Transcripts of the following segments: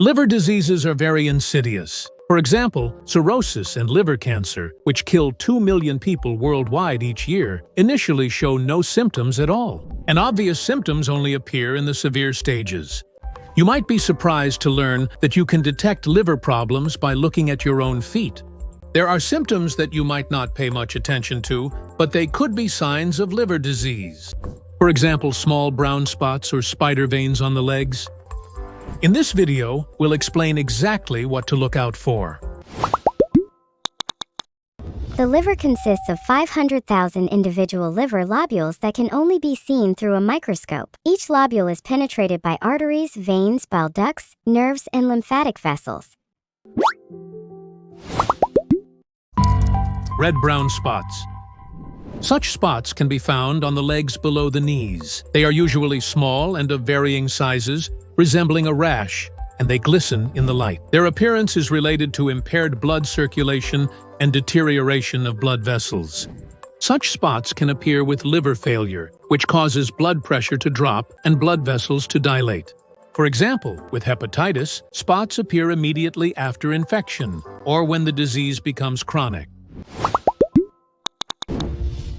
Liver diseases are very insidious. For example, cirrhosis and liver cancer, which kill 2 million people worldwide each year, initially show no symptoms at all. And obvious symptoms only appear in the severe stages. You might be surprised to learn that you can detect liver problems by looking at your own feet. There are symptoms that you might not pay much attention to, but they could be signs of liver disease. For example, small brown spots or spider veins on the legs. In this video, we'll explain exactly what to look out for. The liver consists of 500,000 individual liver lobules that can only be seen through a microscope. Each lobule is penetrated by arteries, veins, bile ducts, nerves, and lymphatic vessels. Red-brown spots. Such spots can be found on the legs below the knees. They are usually small and of varying sizes, resembling a rash, and they glisten in the light. Their appearance is related to impaired blood circulation and deterioration of blood vessels. Such spots can appear with liver failure, which causes blood pressure to drop and blood vessels to dilate. For example, with hepatitis, spots appear immediately after infection or when the disease becomes chronic.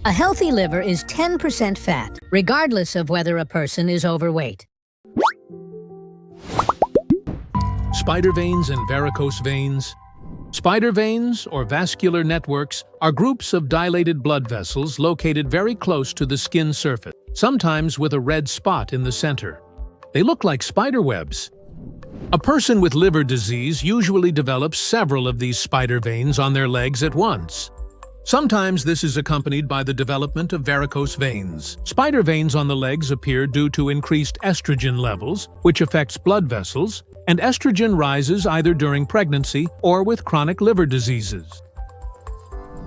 A healthy liver is 10% fat, regardless of whether a person is overweight. Spider veins and varicose veins. Spider veins, or vascular networks, are groups of dilated blood vessels located very close to the skin surface, sometimes with a red spot in the center. They look like spider webs. A person with liver disease usually develops several of these spider veins on their legs at once. Sometimes this is accompanied by the development of varicose veins. Spider veins on the legs appear due to increased estrogen levels, which affects blood vessels, and estrogen rises either during pregnancy or with chronic liver diseases.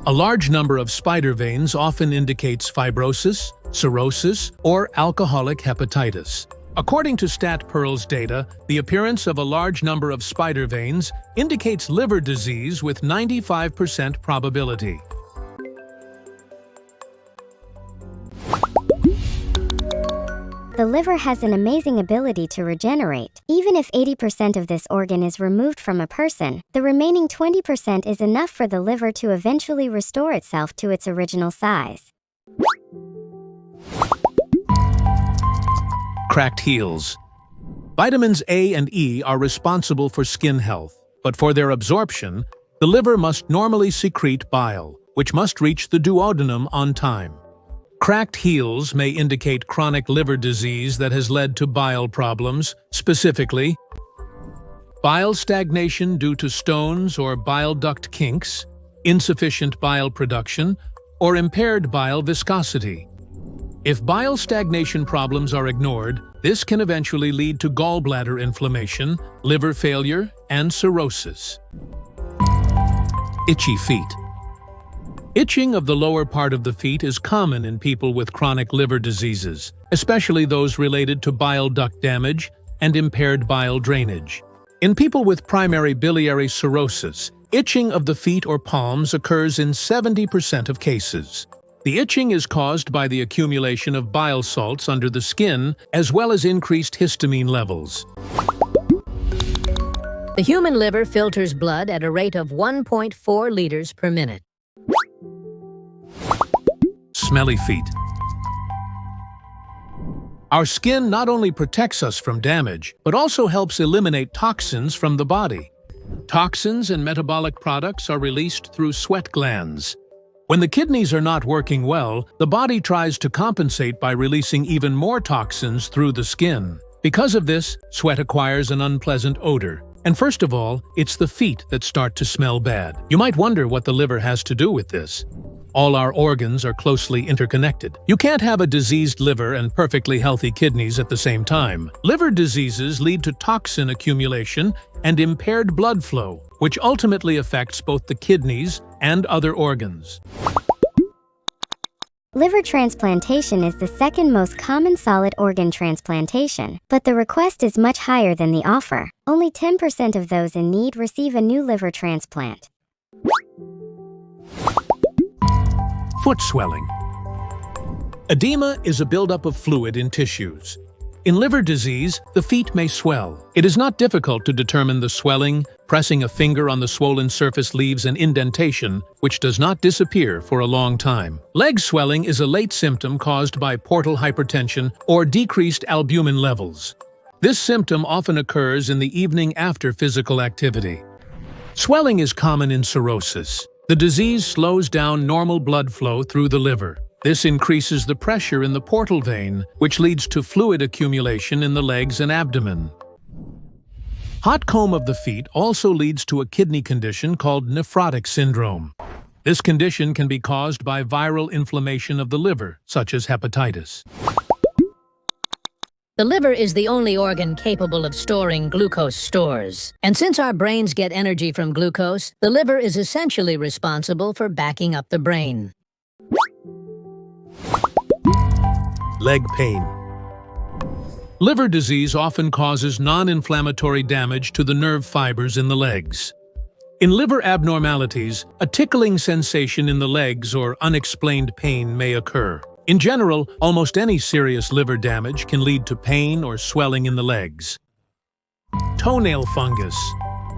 A large number of spider veins often indicates fibrosis, cirrhosis, or alcoholic hepatitis. According to StatPearl's data, the appearance of a large number of spider veins indicates liver disease with 95% probability. The liver has an amazing ability to regenerate. Even if 80% of this organ is removed from a person, the remaining 20% is enough for the liver to eventually restore itself to its original size. Cracked heels. Vitamins A and E are responsible for skin health, but for their absorption, the liver must normally secrete bile, which must reach the duodenum on time. Cracked heels may indicate chronic liver disease that has led to bile problems, specifically bile stagnation due to stones or bile duct kinks, insufficient bile production, or impaired bile viscosity. If bile stagnation problems are ignored, this can eventually lead to gallbladder inflammation, liver failure, and cirrhosis. Itchy feet. Itching of the lower part of the feet is common in people with chronic liver diseases, especially those related to bile duct damage and impaired bile drainage. In people with primary biliary cirrhosis, itching of the feet or palms occurs in 70% of cases. The itching is caused by the accumulation of bile salts under the skin, as well as increased histamine levels. The human liver filters blood at a rate of 1.4 liters per minute. Smelly feet. Our skin not only protects us from damage, but also helps eliminate toxins from the body. Toxins and metabolic products are released through sweat glands. When the kidneys are not working well, the body tries to compensate by releasing even more toxins through the skin. Because of this, sweat acquires an unpleasant odor. And first of all, it's the feet that start to smell bad. You might wonder what the liver has to do with this. All our organs are closely interconnected. You can't have a diseased liver and perfectly healthy kidneys at the same time. Liver diseases lead to toxin accumulation and impaired blood flow, which ultimately affects both the kidneys and other organs. Liver transplantation is the second most common solid organ transplantation, but the request is much higher than the offer. Only 10% of those in need receive a new liver transplant. Foot swelling. Edema is a buildup of fluid in tissues. In liver disease, the feet may swell. It is not difficult to determine the swelling. Pressing a finger on the swollen surface leaves an indentation, which does not disappear for a long time. Leg swelling is a late symptom caused by portal hypertension or decreased albumin levels. This symptom often occurs in the evening after physical activity. Swelling is common in cirrhosis. The disease slows down normal blood flow through the liver. This increases the pressure in the portal vein, which leads to fluid accumulation in the legs and abdomen. Hot comb of the feet also leads to a kidney condition called nephrotic syndrome. This condition can be caused by viral inflammation of the liver, such as hepatitis. The liver is the only organ capable of storing glucose stores. And since our brains get energy from glucose, the liver is essentially responsible for backing up the brain. Leg pain. Liver disease often causes non-inflammatory damage to the nerve fibers in the legs. In liver abnormalities, a tickling sensation in the legs or unexplained pain may occur. In general, almost any serious liver damage can lead to pain or swelling in the legs. Toenail fungus.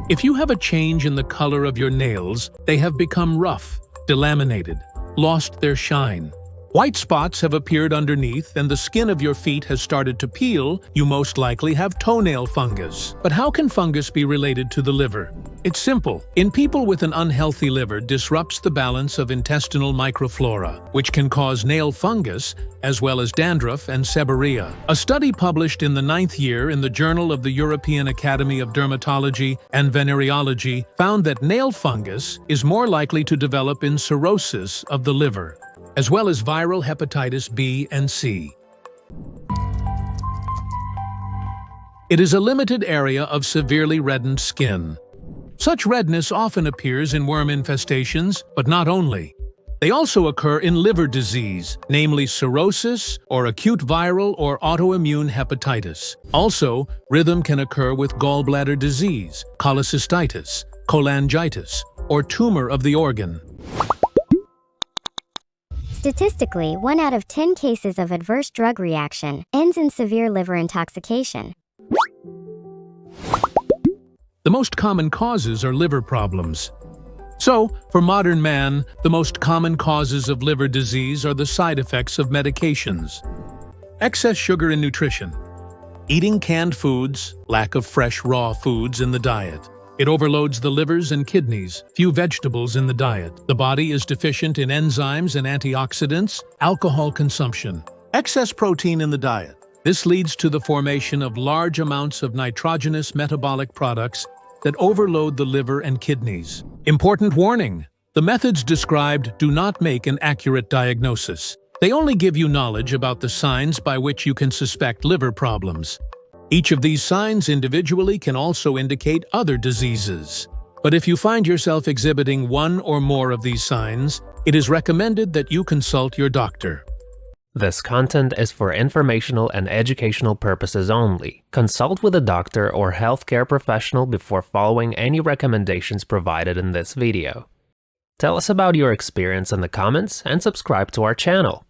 If you have a change in the color of your nails, they have become rough, delaminated, lost their shine. White spots have appeared underneath and the skin of your feet has started to peel, you most likely have toenail fungus. But how can fungus be related to the liver? It's simple. In people with an unhealthy liver, disrupts the balance of intestinal microflora, which can cause nail fungus, as well as dandruff and seborrhea. A study published in the 9th year in the Journal of the European Academy of Dermatology and Venereology found that nail fungus is more likely to develop in cirrhosis of the liver, as well as viral hepatitis B and C. It is a limited area of severely reddened skin. Such redness often appears in worm infestations, but not only. They also occur in liver disease, namely cirrhosis or acute viral or autoimmune hepatitis. Also, rhythm can occur with gallbladder disease, cholecystitis, cholangitis, or tumor of the organ. Statistically, 1 out of 10 cases of adverse drug reaction ends in severe liver intoxication. The most common causes are liver problems. So, for modern man, the most common causes of liver disease are the side effects of medications. Excess sugar in nutrition. Eating canned foods, lack of fresh raw foods in the diet. It overloads the livers and kidneys, few vegetables in the diet. The body is deficient in enzymes and antioxidants, alcohol consumption. Excess protein in the diet. This leads to the formation of large amounts of nitrogenous metabolic products that overload the liver and kidneys. Important warning: the methods described do not make an accurate diagnosis. They only give you knowledge about the signs by which you can suspect liver problems. Each of these signs individually can also indicate other diseases. But if you find yourself exhibiting one or more of these signs, it is recommended that you consult your doctor. This content is for informational and educational purposes only. Consult with a doctor or healthcare professional before following any recommendations provided in this video. Tell us about your experience in the comments and subscribe to our channel.